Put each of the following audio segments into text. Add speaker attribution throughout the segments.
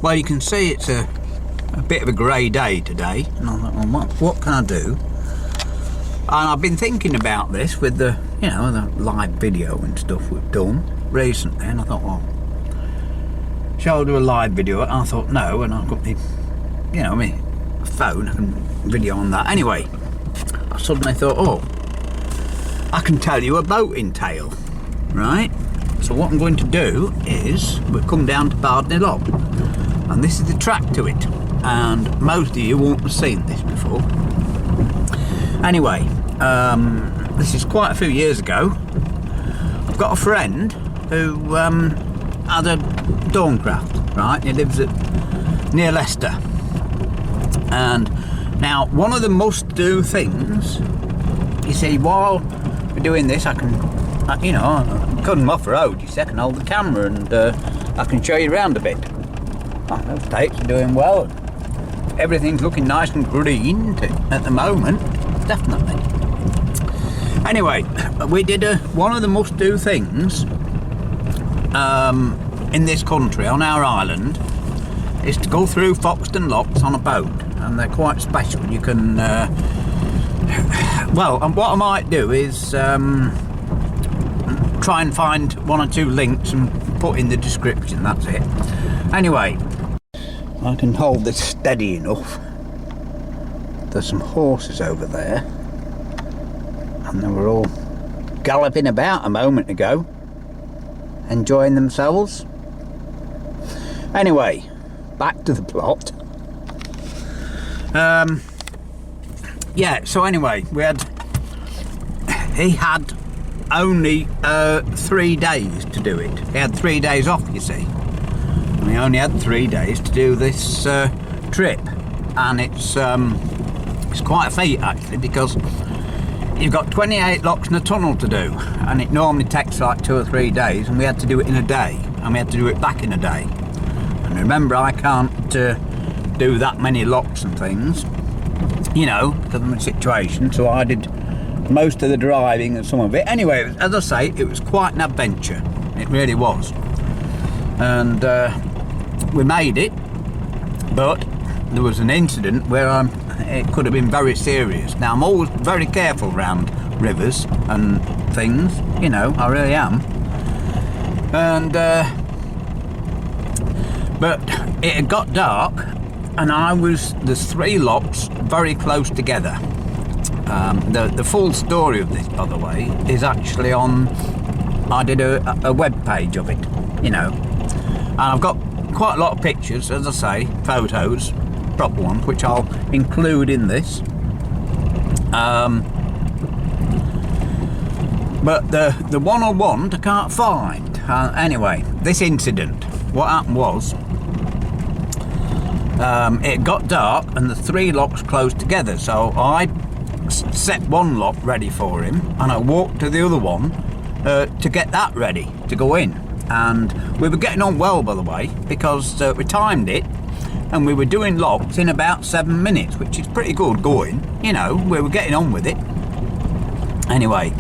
Speaker 1: Well, you can see it's a bit of a grey day today, and I thought, well, what can I do? And I've been thinking about this with the, you know, the live video and stuff we've done recently, and I thought, well, shall I do a live video? And I thought, no, and I've got the, you know, my phone, I can video on that. Anyway, I suddenly thought, oh, I can tell you a boating tale, right? So what I'm going to do is, we'll come down to Foxton Locks, and this is the track to it, and most of you won't have seen this before. Anyway, this is quite a few years ago. I've got a friend who had a Dorncraft, right? He lives near Leicester, and now one of the must-do things, you see, while we're doing this, I can, you know, I couldn't off-road, you see, I can hold the camera and I can show you around a bit. Oh, those tapes are doing well. Everything's looking nice and green at the moment, definitely. Anyway, we did one of the must-do things in this country, on our island, is to go through Foxton Locks on a boat, and they're quite special. You can, well, and what I might do is try and find one or two links and put in the description, that's it. Anyway, I can hold this steady enough. There's some horses over there, and they were all galloping about a moment ago, enjoying themselves. Anyway, back to the plot. Yeah, so anyway, he had only 3 days to do it. He had 3 days off, you see. And he only had 3 days to do this trip, and it's quite a feat actually, because you've got 28 locks in a tunnel to do, and it normally takes like 2 or 3 days, and we had to do it in a day, and we had to do it back in a day. And remember, I can't do that many locks and things, you know, because of my situation, so I did most of the driving and some of it. Anyway, as I say, it was quite an adventure, it really was. And we made it, but there was an incident where it could have been very serious. Now, I'm always very careful around rivers and things, you know, I really am. And but it had got dark, and there's 3 locks very close together. The full story of this, by the way, is actually on, I did a web page of it, you know, and I've got quite a lot of pictures, as I say, photos, proper ones, which I'll include in this. But the one I can't find. Anyway, this incident, what happened was, it got dark and the 3 locks closed together, so I set one lock ready for him, and I walked to the other one to get that ready to go in. And we were getting on well, by the way, because we timed it, and we were doing locks in about 7 minutes, which is pretty good going, you know, we were getting on with it. Anyway,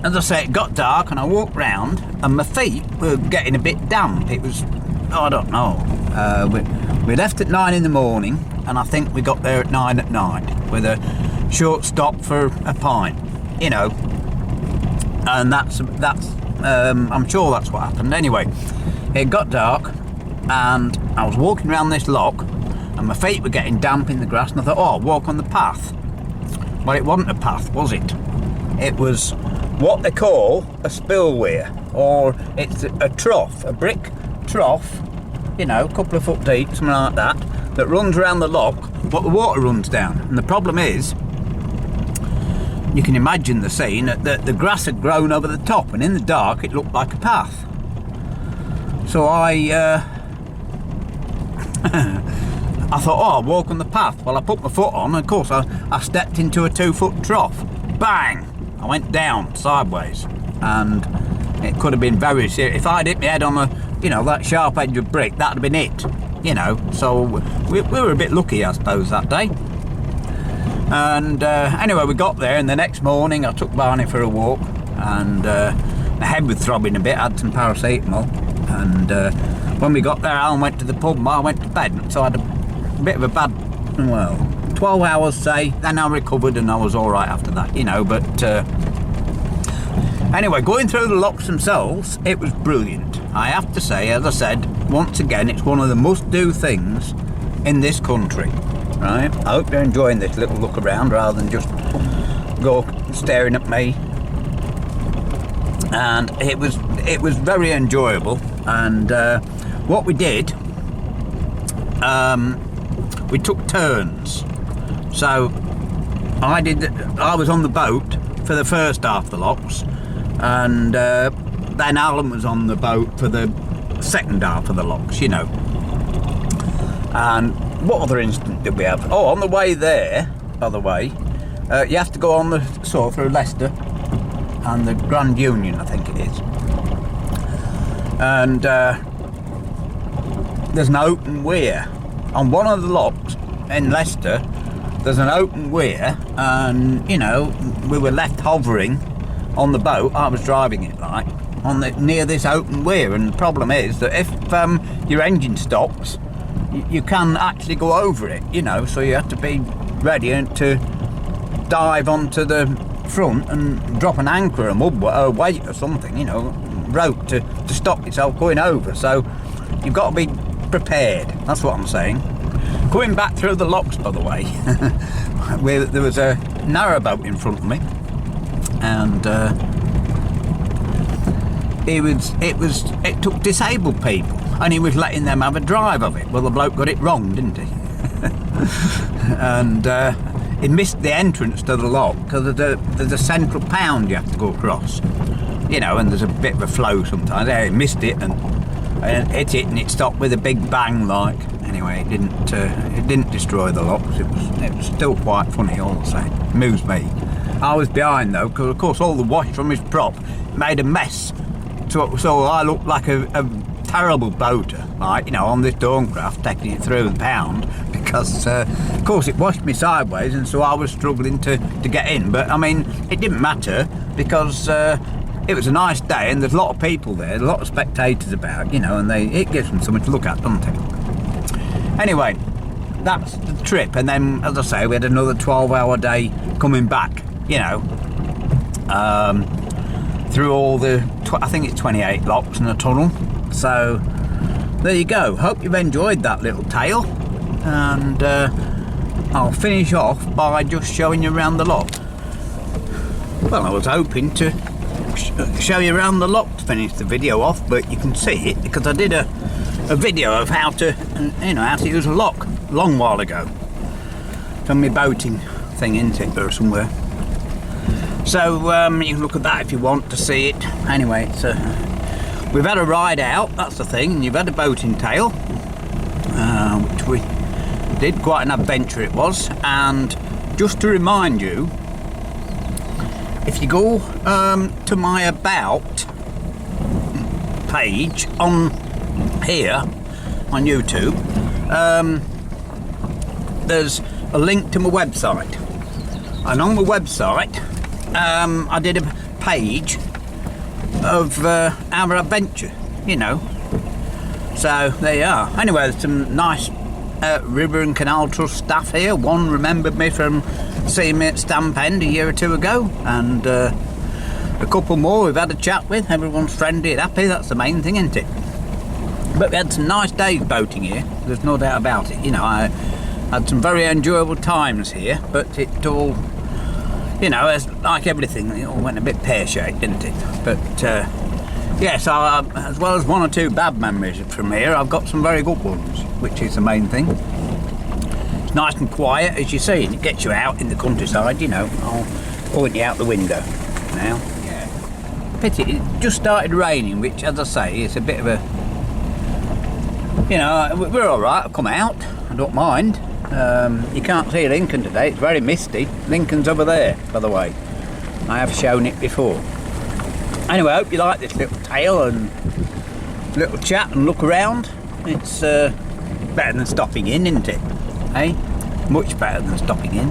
Speaker 1: as I say, it got dark and I walked round, and my feet were getting a bit damp. It was, I don't know, we left at 9 in the morning, and I think we got there at 9 at night with a short stop for a pint, you know, and that's I'm sure that's what happened. Anyway, it got dark and I was walking around this lock, and my feet were getting damp in the grass, and I thought, oh, I'll walk on the path. Well, it wasn't a path, was it? It was what they call a spillway, or it's a trough, a brick trough, you know, a couple of foot deep, something like that runs around the lock, but the water runs down. And the problem is, you can imagine the scene, that the grass had grown over the top, and in the dark it looked like a path. So I thought, oh, I'll walk on the path. Well, I put my foot on, and of course I stepped into a 2-foot trough. Bang! I went down sideways, and it could have been very serious. If I'd hit my head on that sharp edge of brick, that'd have been it, you know. So we were a bit lucky, I suppose, that day. And anyway, we got there, and the next morning I took Barney for a walk, and my head was throbbing a bit. I had some paracetamol, and when we got there, Alan went to the pub and I went to bed, so I had a bit of a bad, well, 12 hours say, then I recovered and I was alright after that, you know, but anyway, going through the locks themselves, it was brilliant. I have to say, as I said, once again, it's one of the must-do things in this country, right? I hope you're enjoying this little look around rather than just go staring at me. And it was very enjoyable. And what we did, we took turns. So I was on the boat for the first half of the locks, and then Alan was on the boat for the second half of the locks, you know. And what other incident did we have? Oh, on the way there, by the way, you have to go on the through Leicester and the Grand Union, I think it is. And there's an open weir on one of the locks in Leicester. There's an open weir, and you know, we were left hovering on the boat. I was driving it like near this open weir, and the problem is that if your engine stops, you can actually go over it, you know, so you have to be ready to dive onto the front and drop an anchor, a weight or something, you know, rope to stop yourself going over. So you've got to be prepared, that's what I'm saying. Coming back through the locks, by the way, there was a narrowboat in front of me, and it took disabled people, and he was letting them have a drive of it. Well, the bloke got it wrong, didn't he? And he missed the entrance to the lock because there's a central pound you have to go across, you know, and there's a bit of a flow sometimes. He missed it and hit it, and it stopped with a big bang, like. Anyway, it didn't destroy the locks. It was still quite funny, all the same. Amused me. I was behind though, because of course all the wash from his prop made a mess. So I looked like a terrible boater, like, you know, on this Dawn-craft, taking it through the pound, because of course it washed me sideways, and so I was struggling to get in. But I mean, it didn't matter, because it was a nice day and there's a lot of people there, a lot of spectators about, you know, and it gives them something to look at, doesn't it? Anyway, that's the trip, and then, as I say, we had another 12-hour day coming back, you know, through all the, I think it's 28 locks in a tunnel. So, there you go. Hope you've enjoyed that little tale, and I'll finish off by just showing you around the lock. Well, I was hoping to show you around the lock to finish the video off, but you can see it because I did a video of how to use a lock a long while ago. It's on my boating thing, isn't it, or somewhere. So you can look at that if you want to see it. Anyway, we've had a ride out, that's the thing, and you've had a boating tale, which we did, quite an adventure it was. And just to remind you, if you go to my About page on here on YouTube, there's a link to my website, and on the website I did a page of our adventure, you know. So there you are. Anyway, there's some nice River and Canal Trust staff here. One remembered me from seeing me at Stamp End a year or two ago, and a couple more we've had a chat with. Everyone's friendly and happy, that's the main thing, isn't it? But we had some nice days boating here, there's no doubt about it. You know, I had some very enjoyable times here, but it all, you know, as like everything, it all went a bit pear-shaped, didn't it? But yes, as well as one or two bad memories from here, I've got some very good ones, which is the main thing. It's nice and quiet, as you see, and it gets you out in the countryside, you know. I'll point you out the window now. Yeah. Pity, it just started raining, which, as I say, is a bit of a, you know, we're all right. I've come out, I don't mind. You can't see Lincoln today, it's very misty. Lincoln's over there, by the way. I have shown it before. Anyway, I hope you like this little tale and little chat and look around. It's better than stopping in, isn't it? Hey? Much better than stopping in.